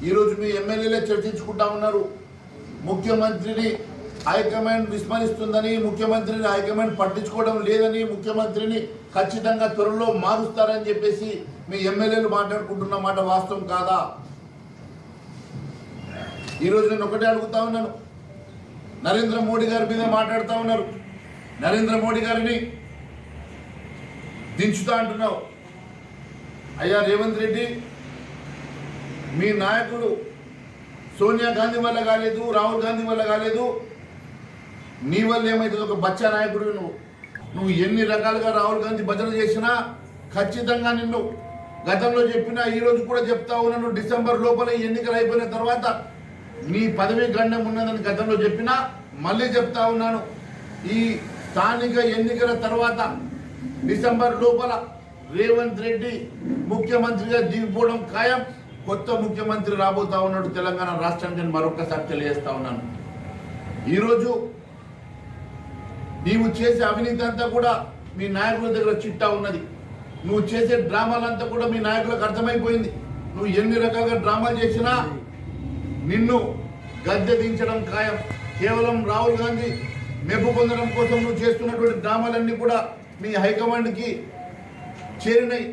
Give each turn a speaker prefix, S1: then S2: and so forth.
S1: ఈరోజు మీ ఎమ్మెల్యేలే చర్చించుకుంటా ఉన్నారు. ముఖ్యమంత్రిని హైకమాండ్ విస్మరిస్తుందని, ముఖ్యమంత్రిని హైకమాండ్ పట్టించుకోవడం లేదని, ముఖ్యమంత్రిని ఖచ్చితంగా త్వరలో మారుస్తారని చెప్పేసి మీ ఎమ్మెల్యేలు మాట్లాడుకుంటున్న మాట వాస్తవం కాదా? ఈరోజు నేను ఒకటే అడుగుతా ఉన్నాను. నరేంద్ర మోడీ గారి మీద మాట్లాడుతూ ఉన్నారు. నరేంద్ర మోడీ గారిని దించుతా అంటున్నావు. అయ్యా రేవంత్ రెడ్డి, మీ నాయకుడు సోనియా గాంధీ వల్ల కాలేదు, రాహుల్ గాంధీ వల్ల కాలేదు, నీ వల్ల ఏమైతుంది? ఒక బచ్చా నాయకుడు నువ్వు ఎన్ని రకాలుగా రాహుల్ గాంధీ భజన చేసినా ఖచ్చితంగా నిన్ను గతంలో చెప్పినా ఈరోజు కూడా చెప్తా ఉన్నాను. డిసెంబర్ లోపల ఎన్నికలు అయిపోయిన తర్వాత నీ పదవి గండం ఉన్నదని గతంలో చెప్పినా మళ్ళీ చెప్తా ఉన్నాను. ఈ స్థానిక ఎన్నికల తర్వాత డిసెంబర్ లోపల రేవంత్ రెడ్డి ముఖ్యమంత్రిగా దిగిపోవడం ఖాయం. కొత్త ముఖ్యమంత్రి రాబోతా ఉన్నాడు తెలంగాణ రాష్ట్రానికి. నేను మరొకసారి తెలియజేస్తా ఉన్నాను. ఈరోజు నీవు చేసే అవినీతి అంతా కూడా మీ నాయకుల దగ్గర చిట్టా ఉన్నది. నువ్వు చేసే డ్రామాలంతా కూడా మీ నాయకులకు అర్థమైపోయింది. నువ్వు ఎన్ని రకాలుగా డ్రామాలు చేసినా నిన్ను గద్దె దించడం ఖాయం. కేవలం రాహుల్ గాంధీ మెప్పు పొందడం కోసం నువ్వు చేస్తున్నటువంటి డ్రామాలన్నీ కూడా మీ హైకమాండ్కి చేరినాయి.